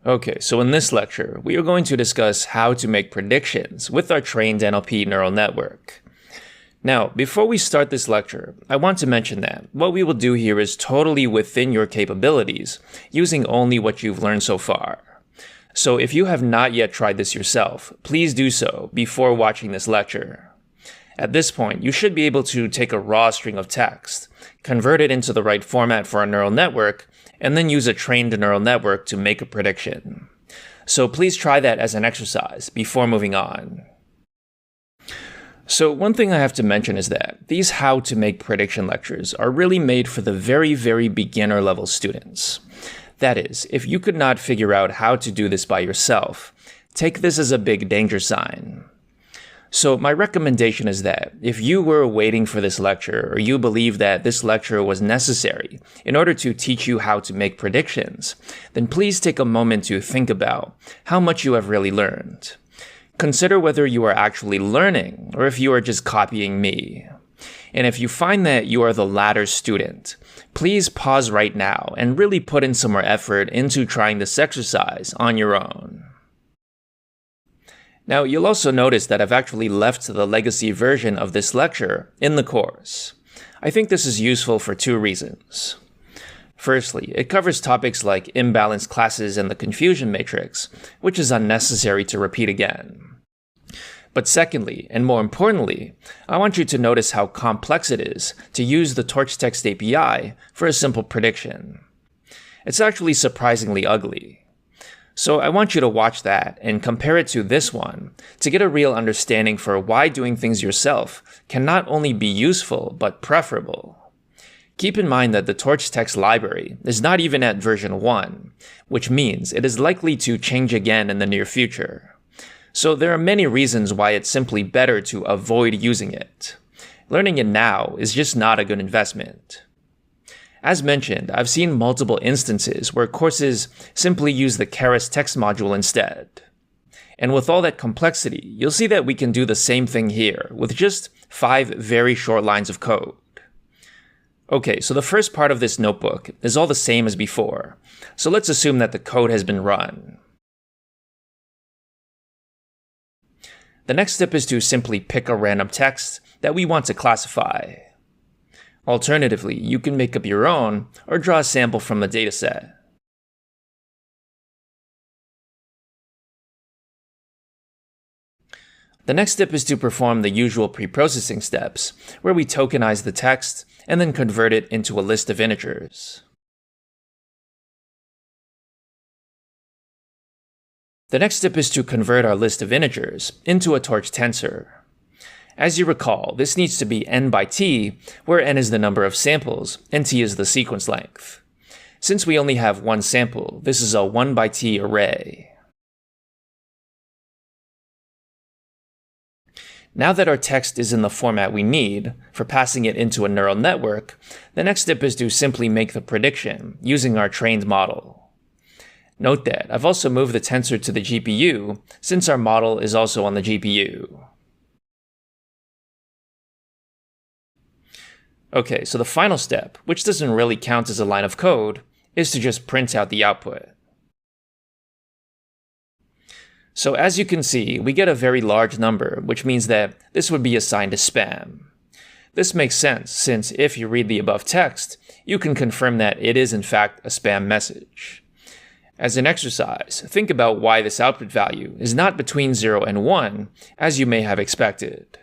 Okay, so in this lecture, we are going to discuss how to make predictions with our trained NLP neural network. Now, before we start this lecture, I want to mention that what we will do here is totally within your capabilities, using only what you've learned so far. So if you have not yet tried this yourself, please do so before watching this lecture. At this point, you should be able to take a raw string of text, convert it into the right format for a neural network, and then use a trained neural network to make a prediction. So please try that as an exercise before moving on. So one thing I have to mention is that these how to make prediction lectures are really made for the very beginner level students. That is, if you could not figure out how to do this by yourself, take this as a big danger sign. So my recommendation is that if you were waiting for this lecture or you believe that this lecture was necessary in order to teach you how to make predictions, then please take a moment to think about how much you have really learned. Consider whether you are actually learning or if you are just copying me. And if you find that you are the latter student, please pause right now and really put in some more effort into trying this exercise on your own. Now, you'll also notice that I've actually left the legacy version of this lecture in the course. I think this is useful for two reasons. Firstly, it covers topics like imbalanced classes and the confusion matrix, which is unnecessary to repeat again. But secondly, and more importantly, I want you to notice how complex it is to use the Torch Text API for a simple prediction. It's actually surprisingly ugly. So I want you to watch that and compare it to this one to get a real understanding for why doing things yourself can not only be useful, but preferable. Keep in mind that the Torch Text library is not even at version 1, which means it is likely to change again in the near future. So there are many reasons why it's simply better to avoid using it. Learning it now is just not a good investment. As mentioned, I've seen multiple instances where courses simply use the Keras text module instead. And with all that complexity, you'll see that we can do the same thing here with just 5 very short lines of code. Okay, so the first part of this notebook is all the same as before. So let's assume that the code has been run. The next step is to simply pick a random text that we want to classify. Alternatively, you can make up your own or draw a sample from the dataset. The next step is to perform the usual preprocessing steps, where we tokenize the text and then convert it into a list of integers. The next step is to convert our list of integers into a torch tensor. As you recall, this needs to be n by t, where n is the number of samples and t is the sequence length. Since we only have one sample, this is a 1 by t array. Now that our text is in the format we need for passing it into a neural network, the next step is to simply make the prediction using our trained model. Note that I've also moved the tensor to the GPU since our model is also on the GPU. Okay, so the final step, which doesn't really count as a line of code, is to just print out the output. So as you can see, we get a very large number, which means that this would be assigned to spam. This makes sense, since if you read the above text, you can confirm that it is in fact a spam message. As an exercise, think about why this output value is not between 0 and 1, as you may have expected.